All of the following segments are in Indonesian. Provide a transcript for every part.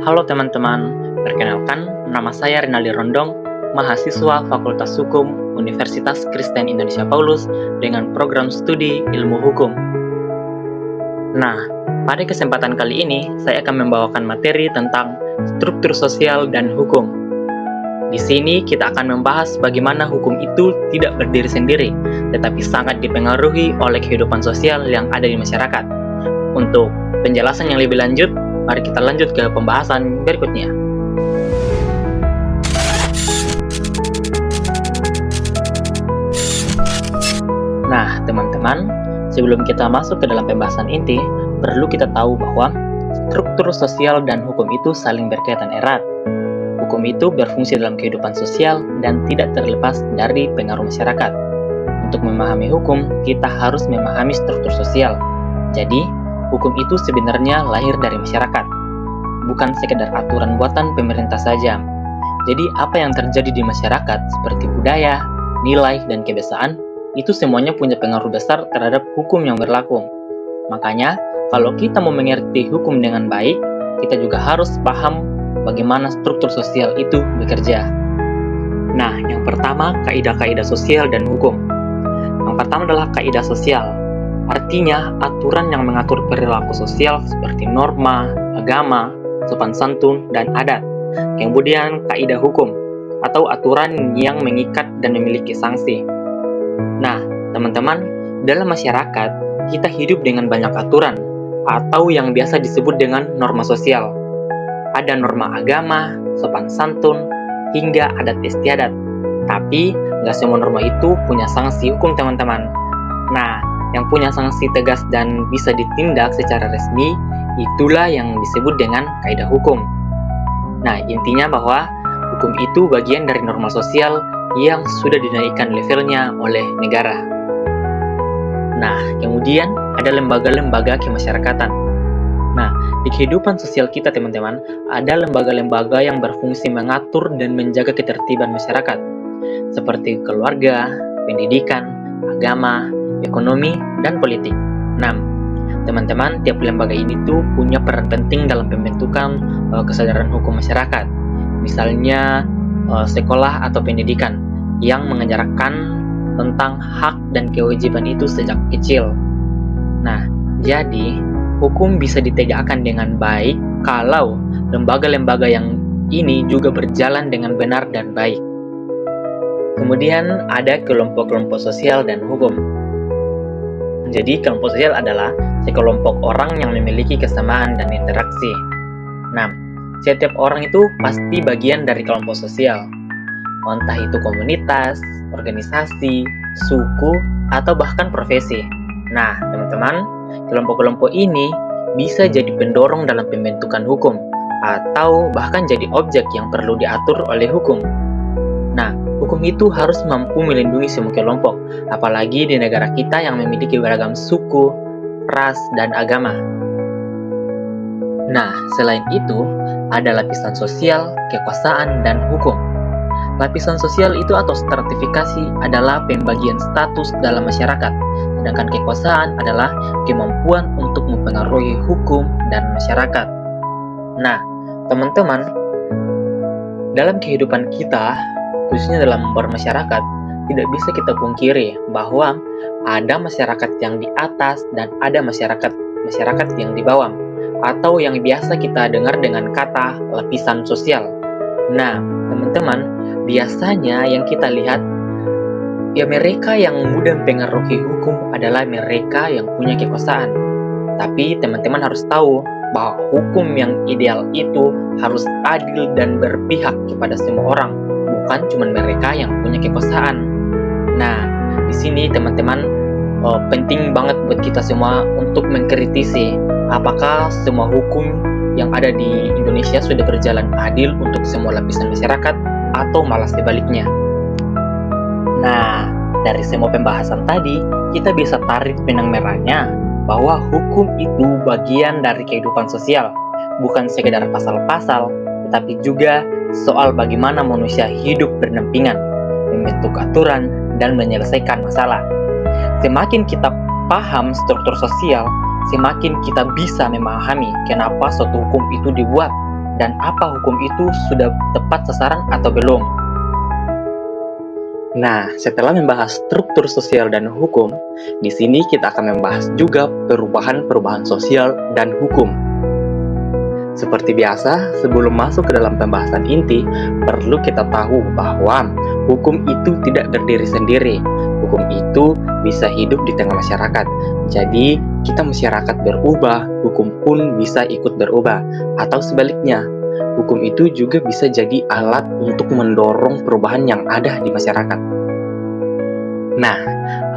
Halo teman-teman, perkenalkan nama saya Rinaldi Rondong, mahasiswa Fakultas Hukum Universitas Kristen Indonesia Paulus dengan program studi Ilmu Hukum. Nah, pada kesempatan kali ini saya akan membawakan materi tentang struktur sosial dan hukum. Di sini kita akan membahas bagaimana hukum itu tidak berdiri sendiri, tetapi sangat dipengaruhi oleh kehidupan sosial yang ada di masyarakat. Untuk penjelasan yang lebih lanjut, mari kita lanjut ke pembahasan berikutnya. Nah, teman-teman, sebelum kita masuk ke dalam pembahasan inti, perlu kita tahu bahwa struktur sosial dan hukum itu saling berkaitan erat. Hukum itu berfungsi dalam kehidupan sosial dan tidak terlepas dari pengaruh masyarakat. Untuk memahami hukum, kita harus memahami struktur sosial. Jadi, hukum itu sebenarnya lahir dari masyarakat, bukan sekedar aturan buatan pemerintah saja. Jadi apa yang terjadi di masyarakat seperti budaya, nilai, dan kebiasaan, itu semuanya punya pengaruh besar terhadap hukum yang berlaku. Makanya, kalau kita mau mengerti hukum dengan baik, kita juga harus paham bagaimana struktur sosial itu bekerja. Nah, yang pertama, kaidah-kaidah sosial dan hukum. Yang pertama adalah kaidah sosial. Artinya, aturan yang mengatur perilaku sosial seperti norma, agama, sopan santun, dan adat. Kemudian, kaidah hukum, atau aturan yang mengikat dan memiliki sanksi. Nah, teman-teman, dalam masyarakat, kita hidup dengan banyak aturan, atau yang biasa disebut dengan norma sosial. Ada norma agama, sopan santun, hingga adat istiadat. Tapi, nggak semua norma itu punya sanksi hukum, teman-teman. Nah, yang punya sanksi tegas dan bisa ditindak secara resmi, itulah yang disebut dengan kaidah hukum. Nah, intinya bahwa hukum itu bagian dari norma sosial yang sudah dinaikkan levelnya oleh negara. Nah, kemudian ada lembaga-lembaga kemasyarakatan. Nah, di kehidupan sosial kita, teman-teman, ada lembaga-lembaga yang berfungsi mengatur dan menjaga ketertiban masyarakat, seperti keluarga, pendidikan, agama, ekonomi, dan politik. Nah, teman-teman, tiap lembaga ini tuh punya peran penting dalam pembentukan kesadaran hukum masyarakat. Misalnya, sekolah atau pendidikan yang mengajarkan tentang hak dan kewajiban itu sejak kecil. Nah, jadi, hukum bisa ditegakkan dengan baik kalau lembaga-lembaga yang ini juga berjalan dengan benar dan baik. Kemudian, ada kelompok-kelompok sosial dan hukum. Jadi, kelompok sosial adalah sekelompok orang yang memiliki kesamaan dan interaksi. Nah, setiap orang itu pasti bagian dari kelompok sosial. Entah itu komunitas, organisasi, suku, atau bahkan profesi. Nah, teman-teman, kelompok-kelompok ini bisa jadi pendorong dalam pembentukan hukum, atau bahkan jadi objek yang perlu diatur oleh hukum. Nah, hukum itu harus mampu melindungi semua kelompok, apalagi di negara kita yang memiliki beragam suku, ras, dan agama. Nah, selain itu, ada lapisan sosial, kekuasaan, dan hukum. Lapisan sosial itu atau stratifikasi adalah pembagian status dalam masyarakat, sedangkan kekuasaan adalah kemampuan untuk mempengaruhi hukum dan masyarakat. Nah, teman-teman, dalam kehidupan kita, khususnya dalam bermasyarakat, tidak bisa kita pungkiri bahwa ada masyarakat yang di atas dan ada masyarakat yang di bawah, atau yang biasa kita dengar dengan kata lapisan sosial. Nah, teman-teman, biasanya yang kita lihat, ya mereka yang mudah mempengaruhi hukum adalah mereka yang punya kekuasaan. Tapi teman-teman harus tahu bahwa hukum yang ideal itu harus adil dan berpihak kepada semua orang, bukan cuma mereka yang punya kekuasaan. Nah, di sini teman-teman penting banget buat kita semua untuk mengkritisi apakah semua hukum yang ada di Indonesia sudah berjalan adil untuk semua lapisan masyarakat atau malah sebaliknya. Nah, dari semua pembahasan tadi, kita bisa tarik benang merahnya bahwa hukum itu bagian dari kehidupan sosial, bukan sekedar pasal-pasal, tetapi juga soal bagaimana manusia hidup berdampingan, membentuk aturan, dan menyelesaikan masalah. Semakin kita paham struktur sosial, semakin kita bisa memahami kenapa suatu hukum itu dibuat. dan apa hukum itu sudah tepat sasaran atau belum. Nah, setelah membahas struktur sosial dan hukum, di sini kita akan membahas juga perubahan-perubahan sosial dan hukum. Seperti biasa, sebelum masuk ke dalam pembahasan inti, perlu kita tahu bahwa hukum itu tidak berdiri sendiri. Hukum itu bisa hidup di tengah masyarakat. Jadi, kita masyarakat berubah, hukum pun bisa ikut berubah. Atau sebaliknya, hukum itu juga bisa jadi alat untuk mendorong perubahan yang ada di masyarakat. Nah,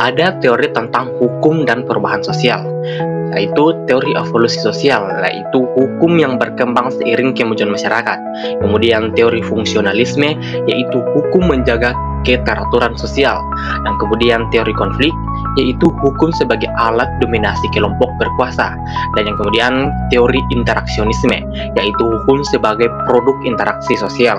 ada teori tentang hukum dan perubahan sosial, yaitu teori evolusi sosial, yaitu hukum yang berkembang seiring kemajuan masyarakat. Kemudian teori fungsionalisme, yaitu hukum menjaga keteraturan sosial. Dan kemudian teori konflik, yaitu hukum sebagai alat dominasi kelompok berkuasa. Dan yang kemudian teori interaksionisme, yaitu hukum sebagai produk interaksi sosial.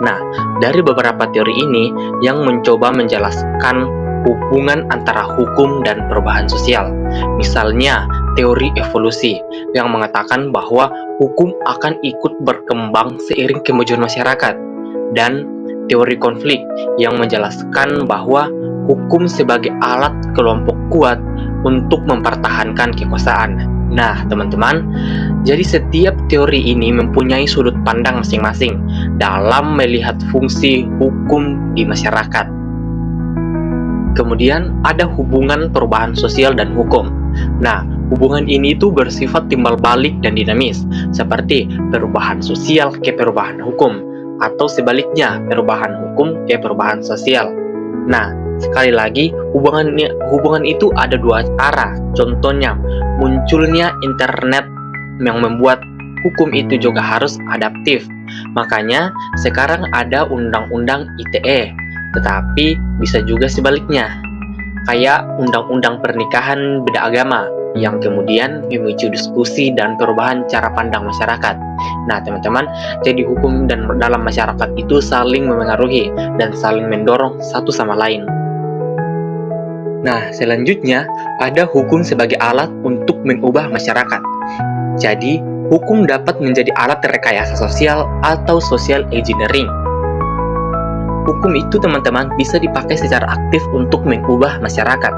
Nah, dari beberapa teori ini yang mencoba menjelaskan hubungan antara hukum dan perubahan sosial. Misalnya, teori evolusi yang mengatakan bahwa hukum akan ikut berkembang seiring kemajuan masyarakat, dan teori konflik yang menjelaskan bahwa hukum sebagai alat kelompok kuat untuk mempertahankan kekuasaan. Nah, teman-teman, jadi setiap teori ini mempunyai sudut pandang masing-masing dalam melihat fungsi hukum di masyarakat. Kemudian ada hubungan perubahan sosial dan hukum. Nah, hubungan ini tuh bersifat timbal balik dan dinamis, seperti perubahan sosial ke perubahan hukum, atau sebaliknya perubahan hukum ke perubahan sosial. Nah, sekali lagi, hubungan itu ada dua arah. Contohnya, munculnya internet yang membuat hukum itu juga harus adaptif. Makanya, sekarang ada undang-undang ITE, tetapi bisa juga sebaliknya, kayak undang-undang pernikahan beda agama yang kemudian memicu diskusi dan perubahan cara pandang masyarakat. Nah, teman-teman, jadi hukum dan dalam masyarakat itu saling memengaruhi dan saling mendorong satu sama lain. Nah, selanjutnya ada hukum sebagai alat untuk mengubah masyarakat. Jadi, hukum dapat menjadi alat rekayasa sosial atau social engineering. Hukum itu, teman-teman, bisa dipakai secara aktif untuk mengubah masyarakat.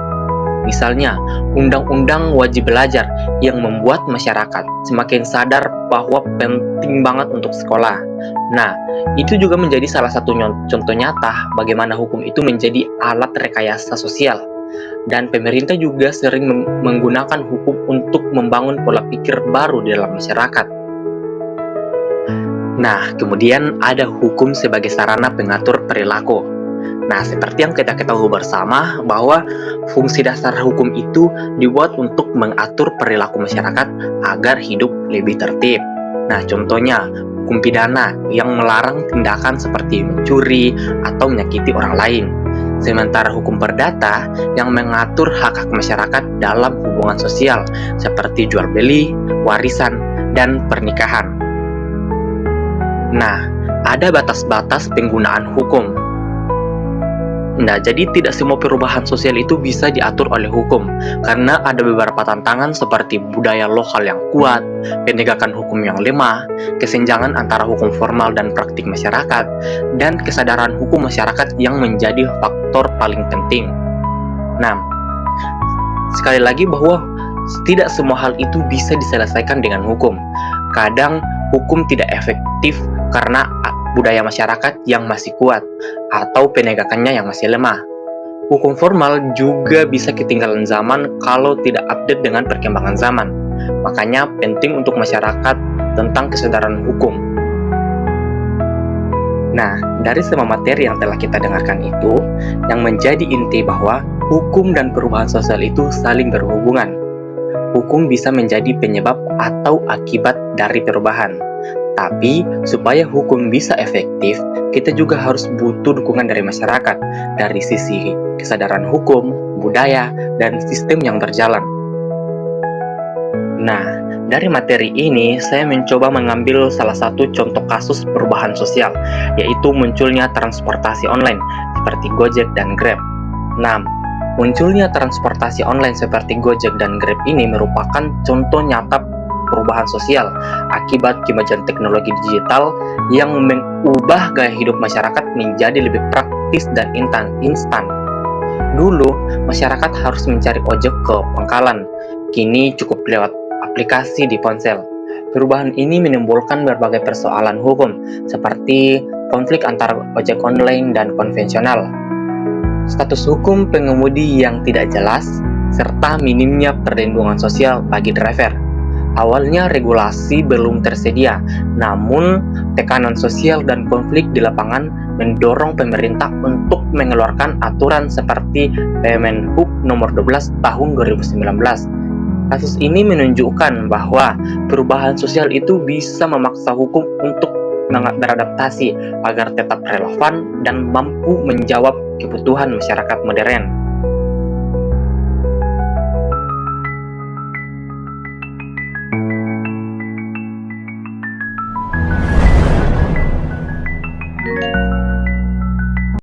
Misalnya, undang-undang wajib belajar yang membuat masyarakat semakin sadar bahwa penting banget untuk sekolah. Nah, itu juga menjadi salah satu contoh nyata bagaimana hukum itu menjadi alat rekayasa sosial. Dan pemerintah juga sering menggunakan hukum untuk membangun pola pikir baru di dalam masyarakat. Nah, kemudian ada hukum sebagai sarana pengatur perilaku. Nah, seperti yang kita ketahui bersama bahwa fungsi dasar hukum itu dibuat untuk mengatur perilaku masyarakat agar hidup lebih tertib. Nah, contohnya hukum pidana yang melarang tindakan seperti mencuri atau menyakiti orang lain. Sementara hukum perdata yang mengatur hak-hak masyarakat dalam hubungan sosial seperti jual beli, warisan, dan pernikahan. Nah, ada batas-batas penggunaan hukum. Nah, jadi tidak semua perubahan sosial itu bisa diatur oleh hukum, karena ada beberapa tantangan seperti budaya lokal yang kuat, penegakan hukum yang lemah, kesenjangan antara hukum formal dan praktik masyarakat, dan kesadaran hukum masyarakat yang menjadi faktor paling penting. Nah, sekali lagi bahwa tidak semua hal itu bisa diselesaikan dengan hukum. Kadang hukum tidak efektif karena budaya masyarakat yang masih kuat atau penegakannya yang masih lemah. Hukum formal juga bisa ketinggalan zaman kalau tidak update dengan perkembangan zaman. Makanya penting untuk masyarakat tentang kesadaran hukum. Nah, dari semua materi yang telah kita dengarkan itu, yang menjadi inti bahwa hukum dan perubahan sosial itu saling berhubungan. Hukum bisa menjadi penyebab atau akibat dari perubahan. Tapi, supaya hukum bisa efektif, kita juga harus butuh dukungan dari masyarakat, dari sisi kesadaran hukum, budaya, dan sistem yang berjalan. Nah, dari materi ini, saya mencoba mengambil salah satu contoh kasus perubahan sosial, yaitu munculnya transportasi online, seperti Gojek dan Grab. Nah, munculnya transportasi online seperti Gojek dan Grab ini merupakan contoh nyata perubahan sosial akibat kemajuan teknologi digital yang mengubah gaya hidup masyarakat menjadi lebih praktis dan instan. Dulu, masyarakat harus mencari ojek ke pangkalan. Kini cukup lewat aplikasi di ponsel. Perubahan ini menimbulkan berbagai persoalan hukum, seperti konflik antara ojek online dan konvensional, status hukum pengemudi yang tidak jelas, serta minimnya perlindungan sosial bagi driver. Awalnya regulasi belum tersedia, namun tekanan sosial dan konflik di lapangan mendorong pemerintah untuk mengeluarkan aturan seperti Permen Hub Nomor 12 Tahun 2019. Kasus ini menunjukkan bahwa perubahan sosial itu bisa memaksa hukum untuk beradaptasi agar tetap relevan dan mampu menjawab kebutuhan masyarakat modern.